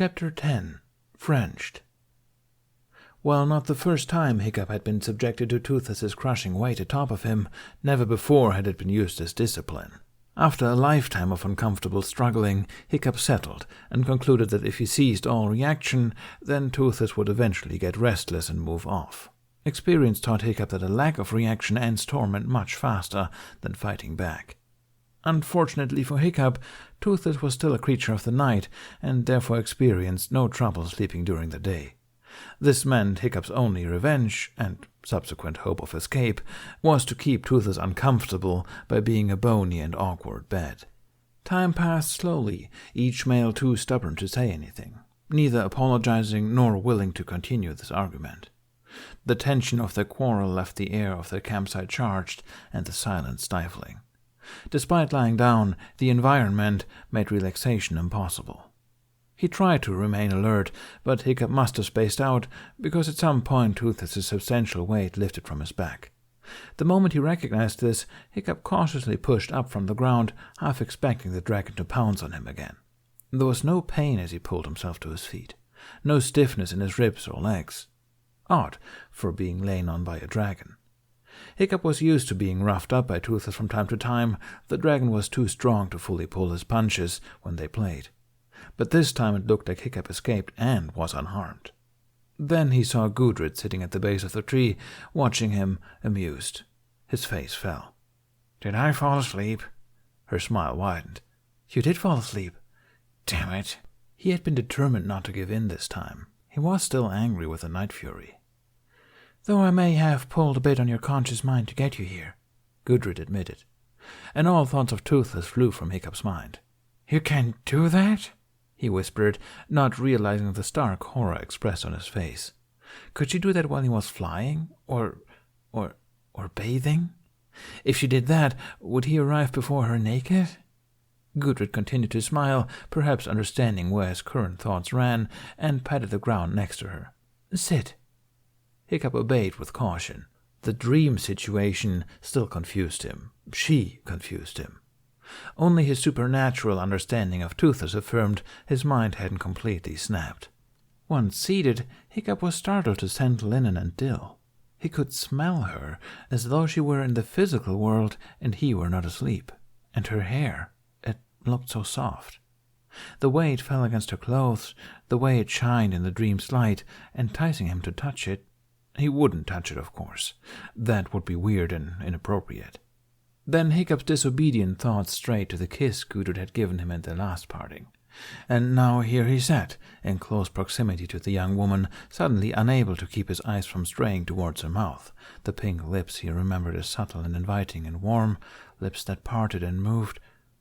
Chapter 10. Frenched. While not the first time Hiccup had been subjected to Toothless's crushing weight atop of him, never before had it been used as discipline. After a lifetime of uncomfortable struggling, Hiccup settled and concluded that if he ceased all reaction, then Toothless would eventually get restless and move off. Experience taught Hiccup that a lack of reaction ends torment much faster than fighting back. Unfortunately for Hiccup, Toothless was still a creature of the night, and therefore experienced no trouble sleeping during the day. This meant Hiccup's only revenge, and subsequent hope of escape, was to keep Toothless uncomfortable by being a bony and awkward bed. Time passed slowly, each male too stubborn to say anything, neither apologizing nor willing to continue this argument. The tension of their quarrel left the air of their campsite charged and the silence stifling. Despite lying down, the environment made relaxation impossible. He tried to remain alert, but Hiccup must have spaced out, because at some point Toothless's substantial weight lifted from his back. The moment he recognized this, Hiccup cautiously pushed up from the ground, half expecting the dragon to pounce on him again. There was no pain as he pulled himself to his feet, no stiffness in his ribs or legs. Odd, for being lain on by a dragon. Hiccup was used to being roughed up by Toothless from time to time. The dragon was too strong to fully pull his punches when they played. But this time it looked like Hiccup escaped and was unharmed. Then he saw Gudrid sitting at the base of the tree, watching him, amused. His face fell. "Did I fall asleep?" Her smile widened. "You did fall asleep." "Damn it." He had been determined not to give in this time. He was still angry with the Night Fury. "Though I may have pulled a bit on your conscious mind to get you here," Gudrid admitted, and all thoughts of Toothless flew from Hiccup's mind. "You can do that?" he whispered, not realizing the stark horror expressed on his face. Could she do that while he was flying? Or bathing? If she did that, would he arrive before her naked? Gudrid continued to smile, perhaps understanding where his current thoughts ran, and patted the ground next to her. "Sit." Hiccup obeyed with caution. The dream situation still confused him. She confused him. Only his supernatural understanding of Toothless affirmed his mind hadn't completely snapped. Once seated, Hiccup was startled to scent linen and dill. He could smell her, as though she were in the physical world and he were not asleep. And her hair, it looked so soft. The way it fell against her clothes, the way it shined in the dream's light, enticing him to touch it. He wouldn't touch it, of course. That would be weird and inappropriate. Then Hiccup's disobedient thoughts strayed to the kiss Gudrid had given him at their last parting. And now here he sat, in close proximity to the young woman, suddenly unable to keep his eyes from straying towards her mouth, the pink lips he remembered as subtle and inviting and warm, lips that parted and moved.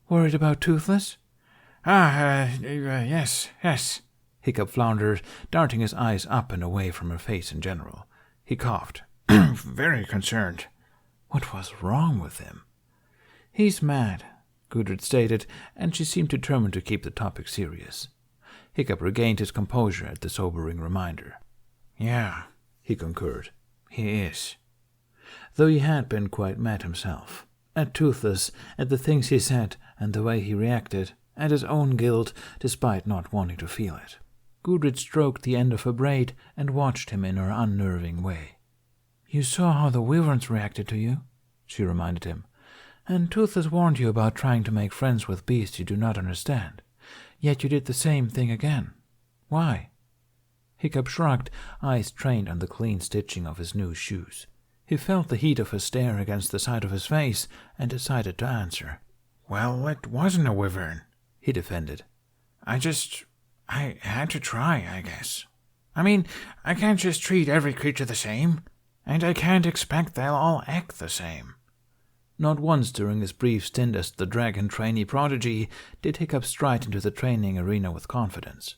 "Worried about Toothless?" Yes. Hiccup floundered, darting his eyes up and away from her face in general. He coughed. "Very concerned." What was wrong with him? "He's mad," Gudrid stated, and she seemed determined to keep the topic serious. Hiccup regained his composure at the sobering reminder. "Yeah," he concurred. "He is." Though he had been quite mad himself. At Toothless, at the things he said and the way he reacted, at his own guilt, despite not wanting to feel it. Gudrid stroked the end of her braid and watched him in her unnerving way. "You saw how the wyverns reacted to you," she reminded him. "And Toothless warned you about trying to make friends with beasts you do not understand. Yet you did the same thing again. Why?" Hiccup shrugged, eyes trained on the clean stitching of his new shoes. He felt the heat of her stare against the side of his face and decided to answer. "Well, it wasn't a wyvern," he defended. I had to try, I guess. I mean, I can't just treat every creature the same, and I can't expect they'll all act the same." Not once during his brief stint as the dragon trainee prodigy did Hiccup stride into the training arena with confidence.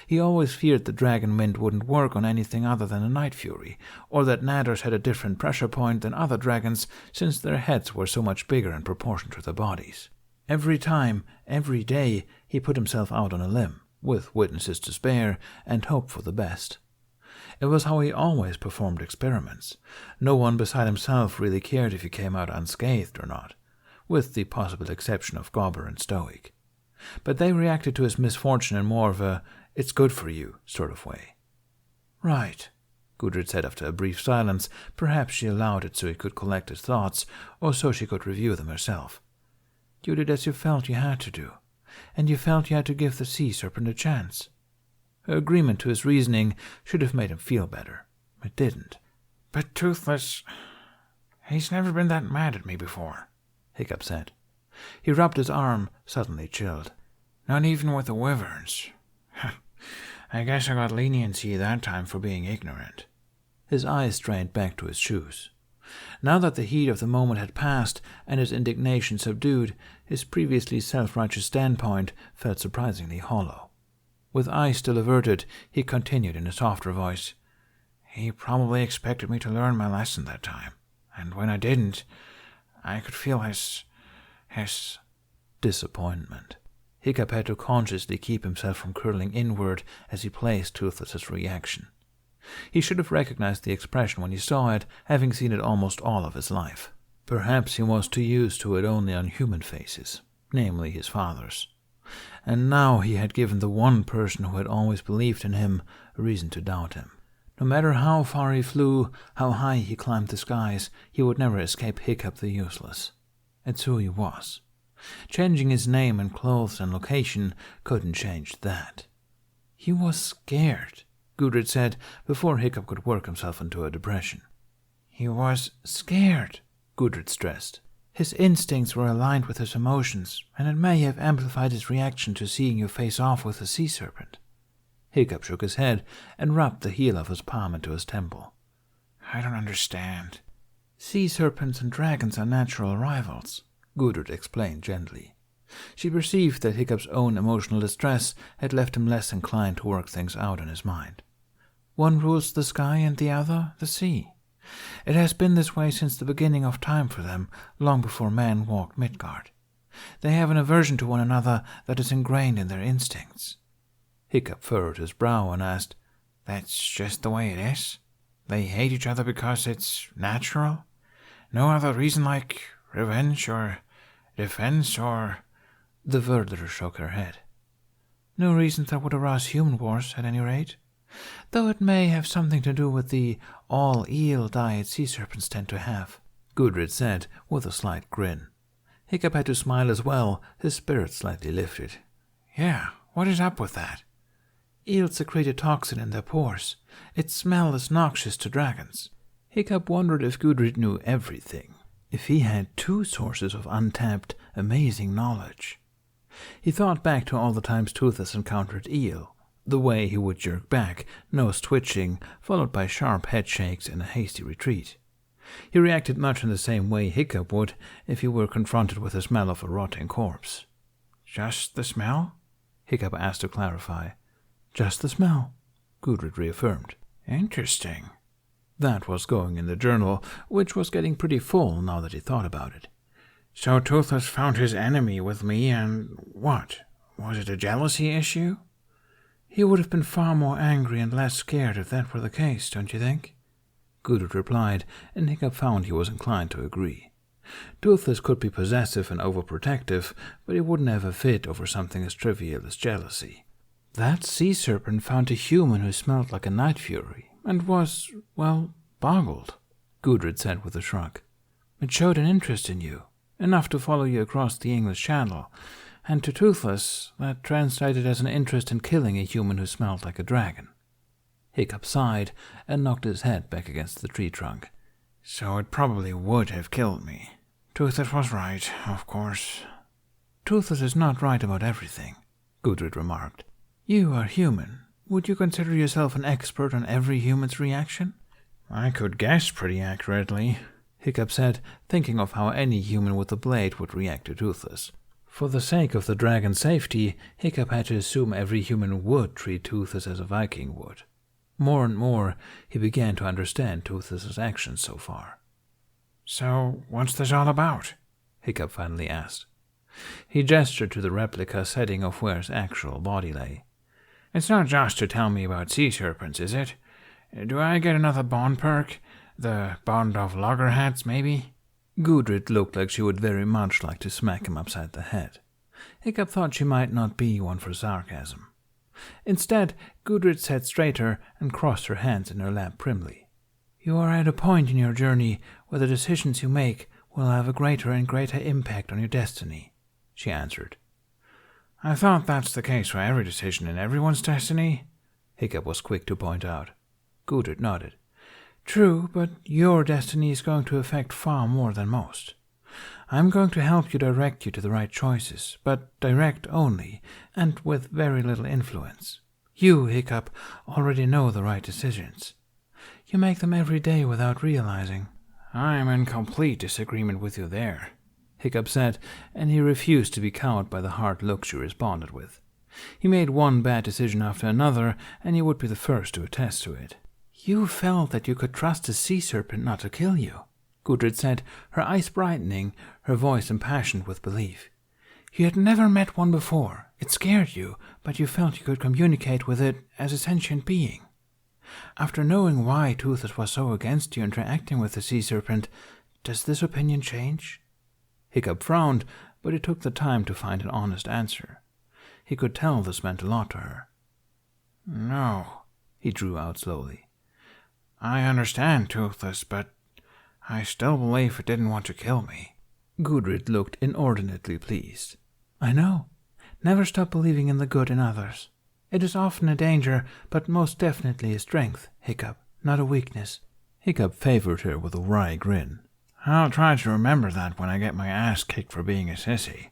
He always feared the dragon wind wouldn't work on anything other than a Night Fury, or that Nadders had a different pressure point than other dragons since their heads were so much bigger in proportion to their bodies. Every time, every day, he put himself out on a limb, with witnesses to spare and hope for the best. It was how he always performed experiments. No one beside himself really cared if he came out unscathed or not, with the possible exception of Gobber and Stoic. But they reacted to his misfortune in more of a it's good for you sort of way. Right, Gudrid said after a brief silence. Perhaps she allowed it so he could collect his thoughts, or so she could review them herself. You did as you felt you had to do, and you felt you had to give the sea serpent a chance. Her agreement to his reasoning should have made him feel better. It didn't. But Toothless, he's never been that mad at me before, Hiccup said. He rubbed his arm, suddenly chilled. Not even with the wyverns. I guess I got leniency that time for being ignorant. His eyes strained back to his shoes. Now that the heat of the moment had passed and his indignation subdued, his previously self-righteous standpoint felt surprisingly hollow. With eyes still averted, he continued in a softer voice. He probably expected me to learn my lesson that time, and when I didn't, I could feel his disappointment. Hiccup had to consciously keep himself from curling inward as he placed Toothless's reaction. He should have recognized the expression when he saw it, having seen it almost all of his life. Perhaps he was too used to it only on human faces, namely his father's. And now he had given the one person who had always believed in him a reason to doubt him. No matter how far he flew, how high he climbed the skies, he would never escape Hiccup the Useless. It's who he was. Changing his name and clothes and location couldn't change that. He was scared, Gudrid said before Hiccup could work himself into a depression. He was scared, Gudrid stressed. His instincts were aligned with his emotions, and it may have amplified his reaction to seeing you face off with a sea serpent. Hiccup shook his head and rubbed the heel of his palm into his temple. I don't understand. Sea serpents and dragons are natural rivals, Gudrid explained gently. She perceived that Hiccup's own emotional distress had left him less inclined to work things out in his mind. One rules the sky and the other the sea. It has been this way since the beginning of time for them, long before man walked Midgard. They have an aversion to one another that is ingrained in their instincts. Hiccup furrowed his brow and asked, That's just the way it is? They hate each other because it's natural? No other reason like revenge or defense or... The Verderer shook her head. No reason that would arouse human wars, at any rate. Though it may have something to do with the all-eel diet sea serpents tend to have, Gudrid said with a slight grin. Hiccup had to smile as well, his spirits slightly lifted. Yeah, what is up with that? Eels secrete a toxin in their pores. Its smell is noxious to dragons. Hiccup wondered if Gudrid knew everything, if he had two sources of untapped, amazing knowledge. He thought back to all the times Toothless encountered Eel, the way he would jerk back, nose twitching, followed by sharp head shakes and a hasty retreat. He reacted much in the same way Hiccup would if he were confronted with the smell of a rotting corpse. Just the smell? Hiccup asked to clarify. Just the smell, Gudrid reaffirmed. Interesting. That was going in the journal, which was getting pretty full now that he thought about it. So Toothless found his enemy with me and what? Was it a jealousy issue? He would have been far more angry and less scared if that were the case, don't you think? Gudrid replied, and Hiccup found he was inclined to agree. Toothless could be possessive and overprotective, but he wouldn't have a fit over something as trivial as jealousy. That sea serpent found a human who smelled like a night fury, and was, well, boggled, Gudrid said with a shrug. It showed an interest in you, enough to follow you across the English Channel, and to Toothless that translated as an interest in killing a human who smelled like a dragon. Hiccup sighed and knocked his head back against the tree trunk. So it probably would have killed me. Toothless was right, of course. Toothless is not right about everything, Gudrid remarked. You are human. Would you consider yourself an expert on every human's reaction? I could guess pretty accurately, Hiccup said, thinking of how any human with a blade would react to Toothless. For the sake of the dragon's safety, Hiccup had to assume every human would treat Toothless as a Viking would. More and more, he began to understand Toothless's actions so far. So, what's this all about? Hiccup finally asked. He gestured to the replica setting of where his actual body lay. It's not just to tell me about sea serpents, is it? Do I get another bond perk? The bond of loggerheads, maybe? Gudrid looked like she would very much like to smack him upside the head. Hiccup thought she might not be one for sarcasm. Instead, Gudrid sat straighter and crossed her hands in her lap primly. "You are at a point in your journey where the decisions you make will have a greater and greater impact on your destiny," she answered. "I thought that's the case for every decision in everyone's destiny," Hiccup was quick to point out. Gudrid nodded. "True, but your destiny is going to affect far more than most. I'm going to help you direct you to the right choices, but direct only, and with very little influence. You, Hiccup, already know the right decisions. You make them every day without realizing." "I'm in complete disagreement with you there," Hiccup said, and he refused to be cowed by the hard look she responded with. He made one bad decision after another, and he would be the first to attest to it. "You felt that you could trust a sea serpent not to kill you," Gudrid said, her eyes brightening, her voice impassioned with belief. "You had never met one before. It scared you, but you felt you could communicate with it as a sentient being. After knowing why Toothless was so against you interacting with the sea serpent, does this opinion change?" Hiccup frowned, but he took the time to find an honest answer. He could tell this meant a lot to her. "No," he drew out slowly. "I understand Toothless, but I still believe it didn't want to kill me." Gudrid looked inordinately pleased. "I know. Never stop believing in the good in others. It is often a danger, but most definitely a strength, Hiccup, not a weakness." Hiccup favored her with a wry grin. "I'll try to remember that when I get my ass kicked for being a sissy."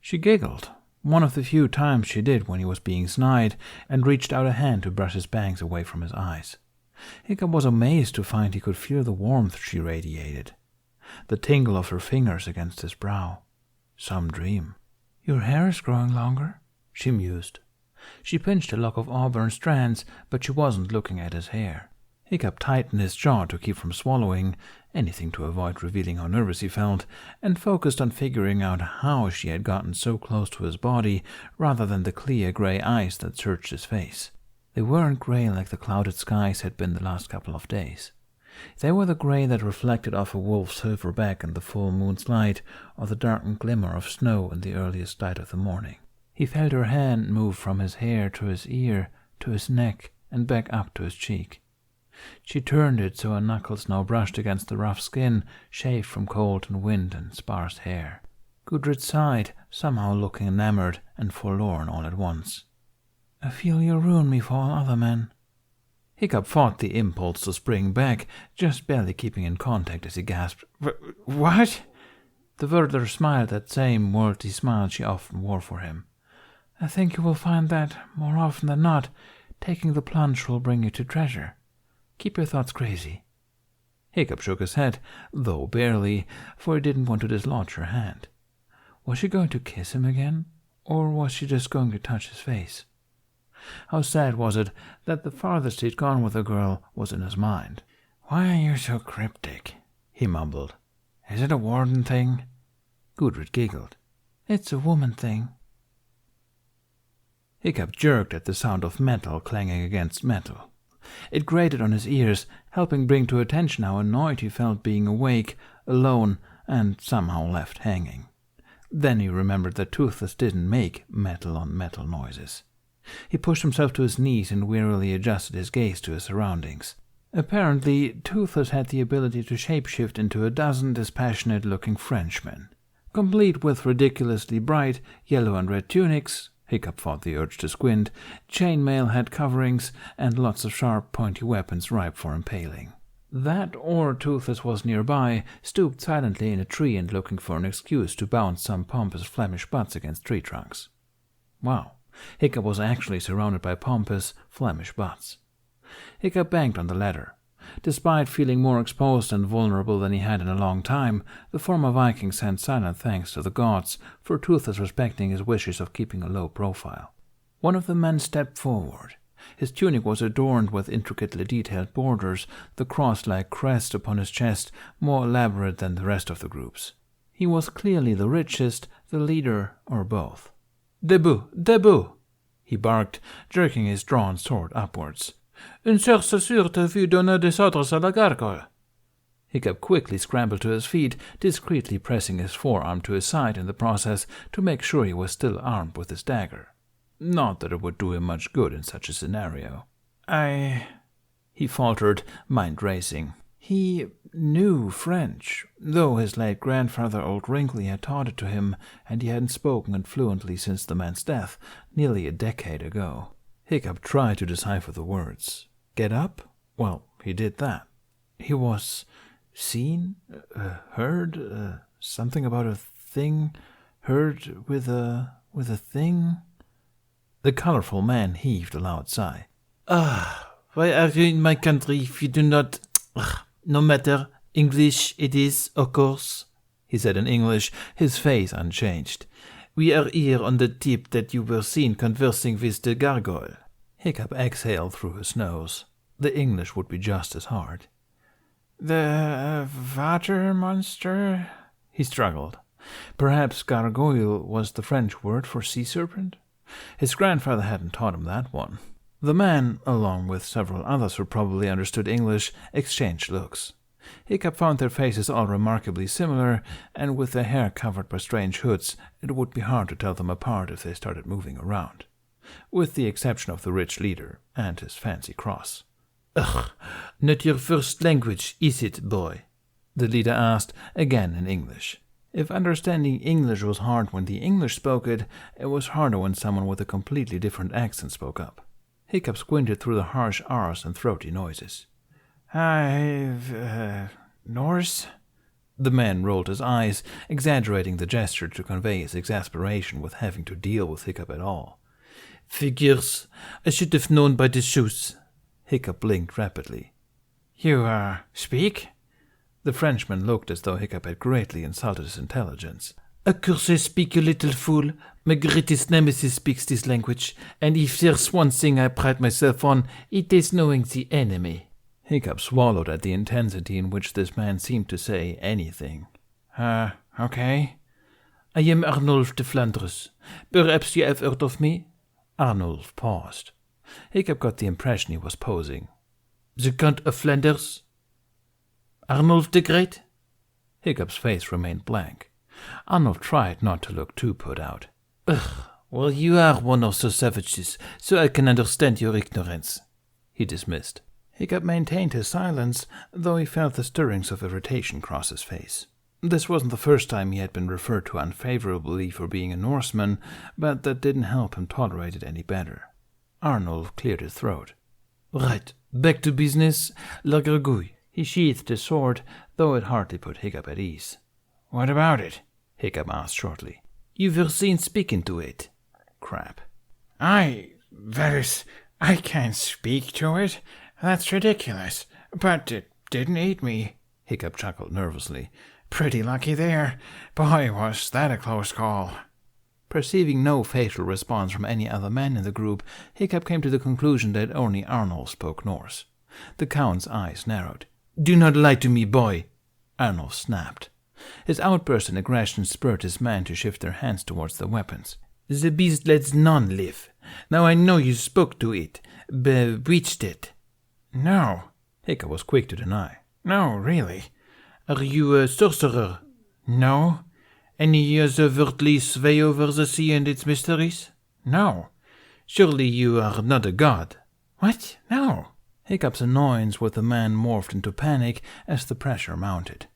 She giggled, one of the few times she did when he was being snide, and reached out a hand to brush his bangs away from his eyes. Hiccup was amazed to find he could feel the warmth she radiated, the tingle of her fingers against his brow. Some dream. "Your hair is growing longer," she mused. She pinched a lock of auburn strands, but she wasn't looking at his hair. Hiccup tightened his jaw to keep from swallowing, anything to avoid revealing how nervous he felt, and focused on figuring out how she had gotten so close to his body rather than the clear gray eyes that searched his face. They weren't gray like the clouded skies had been the last couple of days. They were the gray that reflected off a wolf's silver back in the full moon's light, or the darkened glimmer of snow in the earliest light of the morning. He felt her hand move from his hair to his ear, to his neck, and back up to his cheek. She turned it so her knuckles now brushed against the rough skin, shaved from cold and wind and sparse hair. Gudrid sighed, somehow looking enamored and forlorn all at once. "I feel you'll ruin me for all other men." Hiccup fought the impulse to spring back, just barely keeping in contact as he gasped, "What?" The Werther smiled that same worldly smile she often wore for him. "I think you will find that, more often than not, taking the plunge will bring you to treasure. Keep your thoughts crazy." Hiccup shook his head, though barely, for he didn't want to dislodge her hand. Was she going to kiss him again, or was she just going to touch his face? How sad was it that the farthest he'd gone with the girl was in his mind. "Why are you so cryptic?" he mumbled. "Is it a warden thing?" Gudrid giggled. "It's a woman thing." Hiccup jerked at the sound of metal clanging against metal. It grated on his ears, helping bring to attention how annoyed he felt being awake, alone, and somehow left hanging. Then he remembered that Toothless didn't make metal-on-metal noises. He pushed himself to his knees and wearily adjusted his gaze to his surroundings. Apparently, Toothless had the ability to shapeshift into a dozen dispassionate-looking Frenchmen, complete with ridiculously bright yellow and red tunics. Hiccup fought the urge to squint, chainmail head coverings, and lots of sharp, pointy weapons ripe for impaling. That or Toothless was nearby, stooped silently in a tree and looking for an excuse to bounce some pompous Flemish butts against tree trunks. Wow, Hiccup was actually surrounded by pompous Flemish butts. Hiccup banged on the ladder. Despite feeling more exposed and vulnerable than he had in a long time, the former Viking sent silent thanks to the gods for Toothless respecting his wishes of keeping a low profile. One of the men stepped forward. His tunic was adorned with intricately detailed borders, the cross-like crest upon his chest more elaborate than the rest of the group's. He was clearly the richest, the leader, or both. "Debout! Debout!" he barked, jerking his drawn sword upwards. "Une certitude de vue donner des ordres à la gargoyle." Hiccup quickly scrambled to his feet, discreetly pressing his forearm to his side in the process to make sure he was still armed with his dagger. Not that it would do him much good in such a scenario. He faltered, mind racing. He knew French, though his late grandfather, Old Wrinkly, had taught it to him, and he hadn't spoken it fluently since the man's death, nearly a decade ago. Hiccup tried to decipher the words. Get up? Well, he did that. He was seen, heard, something about a thing, heard with a thing. The colorful man heaved a loud sigh. Why are you in my country if you do not... No matter, English it is, of course, he said in English, his face unchanged. We are here on the tip that you were seen conversing with the gargoyle. Hiccup exhaled through his nose. The English would be just as hard. The water monster? He struggled. Perhaps gargoyle was the French word for sea serpent? His grandfather hadn't taught him that one. The man, along with several others who probably understood English, exchanged looks. Hiccup found their faces all remarkably similar, and with their hair covered by strange hoods, it would be hard to tell them apart if they started moving around. With the exception of the rich leader and his fancy cross. Ugh, not your first language, is it, boy? The leader asked, again in English. If understanding English was hard when the English spoke it, it was harder when someone with a completely different accent spoke up. Hiccup squinted through the harsh R's and throaty noises. Norse? The man rolled his eyes, exaggerating the gesture to convey his exasperation with having to deal with Hiccup at all. Figures. I should have known by the shoes. Hiccup blinked rapidly. You, speak? The Frenchman looked as though Hiccup had greatly insulted his intelligence. Of course I speak, you little fool. My greatest nemesis speaks this language, and if there's one thing I pride myself on, it is knowing the enemy. Hiccup swallowed at the intensity in which this man seemed to say anything. Okay. I am Arnulf de Flanders. Perhaps you have heard of me? Arnulf paused. Hiccup got the impression he was posing. The Count of Flanders? Arnulf the Great? Hiccup's face remained blank. Arnulf tried not to look too put out. Ugh, well, you are one of the savages, so I can understand your ignorance, he dismissed. Hiccup maintained his silence, though he felt the stirrings of irritation cross his face. This wasn't the first time he had been referred to unfavorably for being a Norseman, but that didn't help him tolerate it any better. Arnulf cleared his throat. Right, back to business, la gargouille. He sheathed his sword, though it hardly put Hiccup at ease. What about it? Hiccup asked shortly. You were seen speaking to it. Crap. I can't speak to it. That's ridiculous. But it didn't eat me. Hiccup chuckled nervously. Pretty lucky there. Boy, was that a close call. Perceiving no facial response from any other man in the group, Hiccup came to the conclusion that only Arnulf spoke Norse. The Count's eyes narrowed. Do not lie to me, boy, Arnulf snapped. His outburst in aggression spurred his men to shift their hands towards the weapons. The beast lets none live. Now I know you spoke to it, bewitched it. No. Hiccup was quick to deny. No, really. Are you a sorcerer? No. Any other worldly sway over the sea and its mysteries? No. Surely you are not a god. What? No. Hiccup's annoyance with the man morphed into panic as the pressure mounted.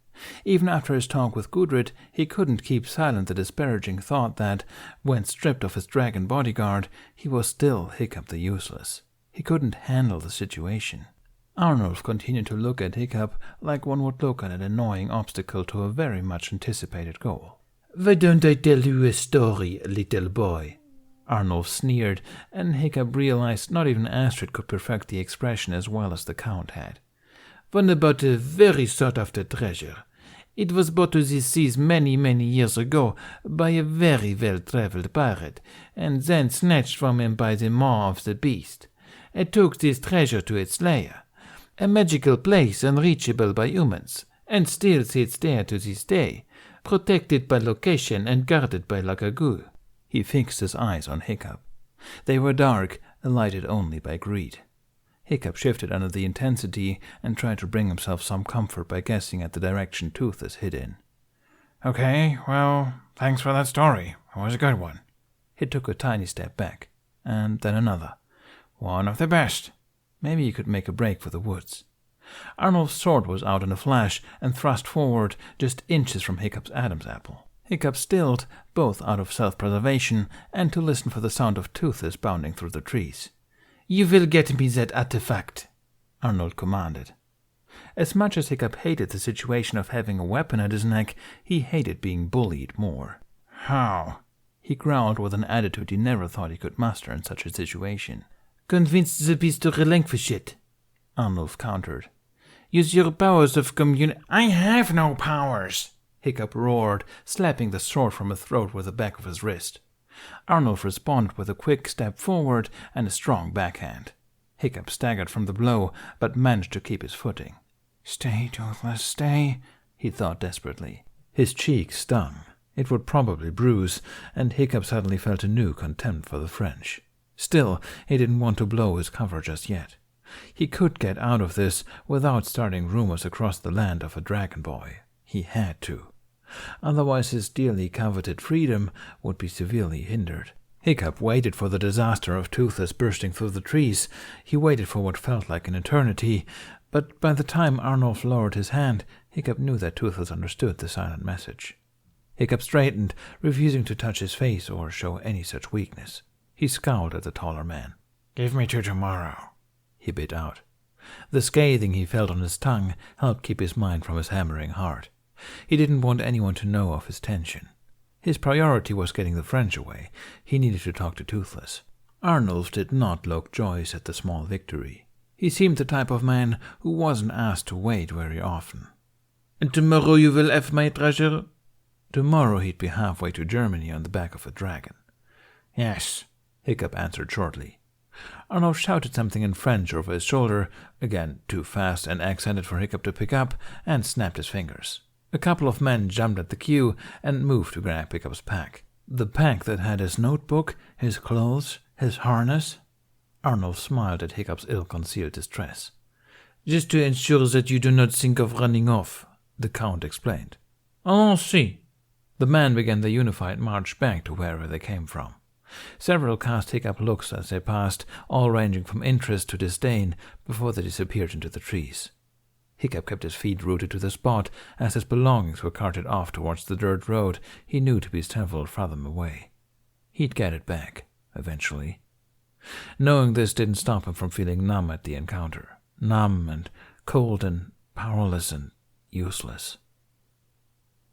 Even after his talk with Gudrid, he couldn't keep silent the disparaging thought that, when stripped of his dragon bodyguard, he was still Hiccup the Useless. He couldn't handle the situation. Arnulf continued to look at Hiccup like one would look at an annoying obstacle to a very much anticipated goal. Why don't I tell you a story, little boy? Arnulf sneered, and Hiccup realized not even Astrid could perfect the expression as well as the Count had. One about a very sought-after treasure. It was brought to these seas many, many years ago by a very well-traveled pirate, and then snatched from him by the maw of the beast. It took this treasure to its lair, a magical place unreachable by humans, and still sits there to this day, protected by location and guarded by la gargouille. He fixed his eyes on Hiccup. They were dark, lighted only by greed. Hiccup shifted under the intensity and tried to bring himself some comfort by guessing at the direction Toothless hid in. Okay, well, thanks for that story. It was a good one. He took a tiny step back. and then another. One of the best. Maybe he could make a break for the woods. Arnold's sword was out in a flash and thrust forward just inches from Hiccup's Adam's apple. Hiccup stilled, both out of self-preservation and to listen for the sound of Toothless bounding through the trees. "You will get me that artifact," Arnold commanded. As much as Hiccup hated the situation of having a weapon at his neck, he hated being bullied more. "How?" he growled with an attitude he never thought he could muster in such a situation. "Convince the beast to relinquish it," Arnold countered. "Use your powers of I have no powers," Hiccup roared, slapping the sword from his throat with the back of his wrist. Arnold responded with a quick step forward and a strong backhand. Hiccup staggered from the blow, but managed to keep his footing. "Stay, Toothless, stay," he thought desperately. His cheek stung. It would probably bruise, and Hiccup suddenly felt a new contempt for the French. Still, he didn't want to blow his cover just yet. He could get out of this without starting rumors across the land of a dragon boy. He had to. Otherwise his dearly coveted freedom would be severely hindered. Hiccup waited for the disaster of Toothless bursting through the trees. He waited for what felt like an eternity, but by the time Arnulf lowered his hand, Hiccup knew that Toothless understood the silent message. Hiccup straightened, refusing to touch his face or show any such weakness. He scowled at the taller man. "Give me till tomorrow," he bit out. The scathing he felt on his tongue helped keep his mind from his hammering heart. He didn't want anyone to know of his tension. His priority was getting the French away. He needed to talk to Toothless. Arnulf did not look joyous at the small victory. He seemed the type of man who wasn't asked to wait very often. "And tomorrow you will have my treasure?" Tomorrow he'd be halfway to Germany on the back of a dragon. "Yes," Hiccup answered shortly. Arnulf shouted something in French over his shoulder, again too fast and accented for Hiccup to pick up, and snapped his fingers. A couple of men jumped at the queue and moved to grab Hiccup's pack. The pack that had his notebook, his clothes, his harness. Arnulf smiled at Hiccup's ill-concealed distress. "Just to ensure that you do not think of running off," the Count explained. "Allons, si." The men began the unified march back to wherever they came from. Several cast Hiccup looks as they passed, all ranging from interest to disdain, before they disappeared into the trees. Hiccup kept his feet rooted to the spot as his belongings were carted off towards the dirt road he knew to be several fathom away. He'd get it back, eventually. Knowing this didn't stop him from feeling numb at the encounter. Numb and cold and powerless and useless.